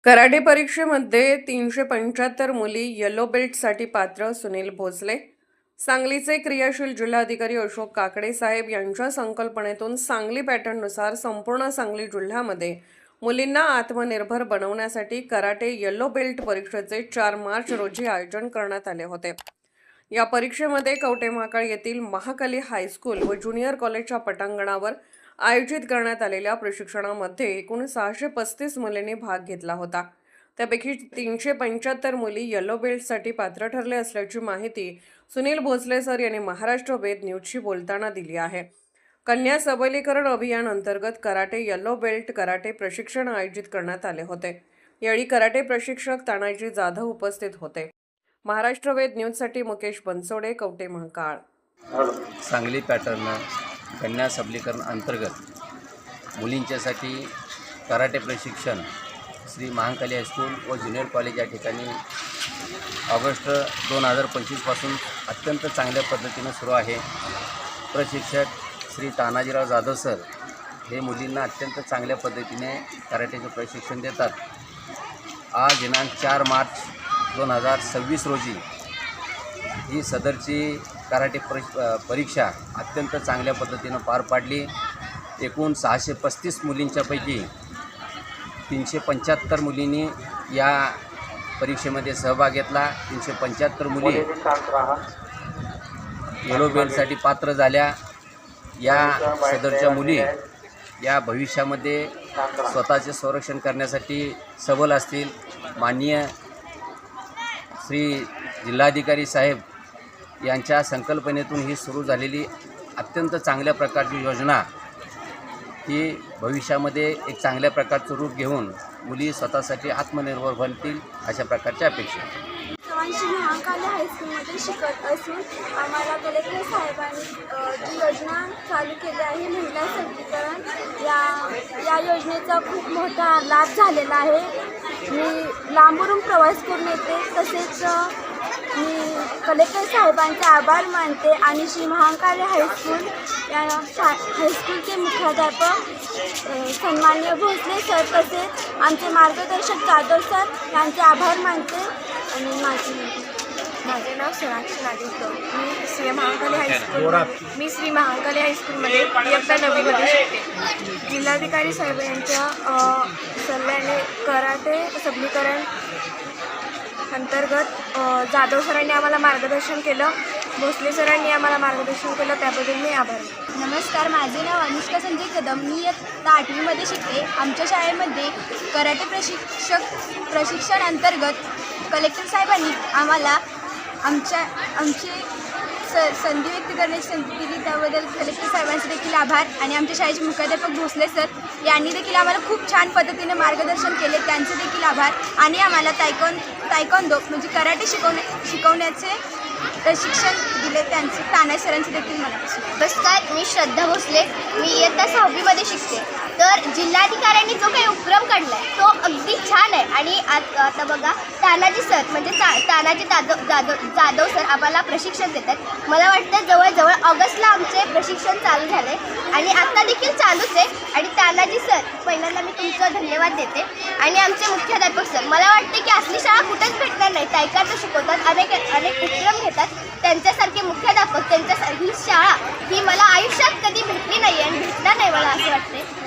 Karate परीक्षेमध्ये 375 मुली yellow बेल्टसाठी पात्र. सुनील भोसले. सांगलीचे क्रियाशील जिल्हाधिकारी अशोक काकडे साहेब यांच्या संकल्पनेतून सांगली पॅटर्ननुसार संपूर्ण सांगली जिल्ह्यामध्ये मुलींना आत्मनिर्भर बनवण्यासाठी कराटे येलो बेल्ट परीक्षेचे 4 मार्च रोजी आयोजन करण्यात आले होते. या परीक्षेमध्ये कवठे महाकाळ येथील महाकाली हायस्कूल व ज्युनियर कॉलेजच्या पटांगणावर आयोजित करण्यात आलेल्या प्रशिक्षणामध्ये एकूण 635 मुलींनी भाग घेतला होता. त्यापैकी 375 मुली येलो बेल्टसाठी पात्र ठरले असल्याची माहिती सुनील भोसले सर यांनी महाराष्ट्र वेद न्यूजशी बोलताना दिली आहे. कन्या सबलीकरण अभियान अंतर्गत कराटे येलो बेल्ट कराटे प्रशिक्षण आयोजित करण्यात आले होते. यावेळी कराटे प्रशिक्षक तानाजी जाधव उपस्थित होते. महाराष्ट्र वेद न्यूजसाठी मुकेश बनसोडे, कवठे महाकाळ. सांगली पॅटर्न कन्या सबलीकरण अंतर्गत मुलींच्यासाठी कराटे प्रशिक्षण श्री महाकाली हायस्कूल व ज्युनियर कॉलेज या ठिकाणी ऑगस्ट 2025 पासून अत्यंत चांगल्या पद्धतीने सुरू आहे. प्रशिक्षक श्री तानाजीराव जाधव सर हे मुलींना अत्यंत चांगल्या पद्धतीने कराटेचे प्रशिक्षण देतात. आज दिनांक 4 मार्च 2026 रोजी ही सदरची कराटे परीक्षा अत्यंत चांगल्या पद्धतीनं पार पाडली. एकूण 635 मुलींच्यापैकी 375 मुलींनी या परीक्षेमध्ये सहभाग घेतला. 375 मुली येलो बेल्टसाठी पात्र झाल्या. या सदरच्या मुली या भविष्यामध्ये स्वतःचे संरक्षण करण्यासाठी सबल असतील. माननीय श्री जिल्हाधिकारी साहेब यांच्या संकल्पनेतून ही सुरू झालेली अत्यंत चांगल्या प्रकारची योजना ही भविष्यामध्ये एक चांगल्या प्रकारचं रूप घेऊन मुली स्वतःसाठी आत्मनिर्भर बनतील अशा प्रकारची अपेक्षा. श्री महाकाली हायस्कूलमध्ये शिकत असून आम्हाला कलेक्टर साहेबांनी जी योजना चालू केली आहे महिला सबलीकरण या योजनेचा खूप मोठा लाभ झालेला आहे. मी लांबून प्रवास करून येते. तसेच मी कलेक्टर साहेबांचे आभार मानते आणि श्री महाकाली हायस्कूल या हायस्कूलचे मुख्याध्यापक सन्माननीय भोसले सर तसेच आमचे मार्गदर्शक जाधव सर यांचे आभार मानते. आणि माझे नाव सोनाक्षी नागेशकर. मी श्री महाकाली हायस्कूलमध्ये इयत्ता 9वीमध्ये शिकते. जिल्हाधिकारी साहेब यांच्या सल्ल्याने कराटे सबलीकरण अंतर्गत जाधव सरांनी आम्हाला मार्गदर्शन केलं. भोसले सरांनी आम्हाला मार्गदर्शन केलं, त्याबद्दल मी आभारी. नमस्कार, माझे नाव अनुष्का संजय कदम. मी इयत्ता 8वीमध्ये शिकते. आमच्या शाळेमध्ये कराटे प्रशिक्षण अंतर्गत कलेक्टर साहेबांनी आम्हाला आमची संधी व्यक्त करण्याची संधी दिली, त्याबद्दल कलेक्टर साहेबांचे देखील आभार. आणि आमच्या शाळेचे मुख्याध्यापक भोसले सर यांनी देखील आम्हाला खूप छान पद्धतीने मार्गदर्शन केले, त्यांचे देखील आभार. आणि आम्हाला तायक्वांदो म्हणजे कराटे शिकवण्याचे प्रशिक्षण दिले, त्यांचे ताना सरांचे देखील मनापासून. नमस्कार, मी श्रद्धा भोसले. मी इयत्ता 6वीमध्ये शिकते. तर जिल्हाधिकाऱ्यांनी जो काही उपक्रम काढला आहे तो अगदी छान आहे. आणि आता बघा, तानाजी सर म्हणजे तानाजी जाधव सर आम्हाला प्रशिक्षण देतात. मला वाटतं जवळजवळ ऑगस्टला आमचे प्रशिक्षण चालू झाले आणि आत्ता देखील चालूच आहे. आणि तानाजी सर, पहिल्यांदा मी तुमचं धन्यवाद देते. आणि आमचे मुख्याध्यापक सर, मला वाटते की असली शाळा कुठेच भेटणार नाही. तायक्वांदो शिकवतात, अनेक उपक्रम घेतात. त्यांच्यासारखे मुख्याध्यापक, त्यांच्यासारखी शाळा ही मला आयुष्यात कधी भेटली नाही आणि भेटणार नाही मला असं वाटते.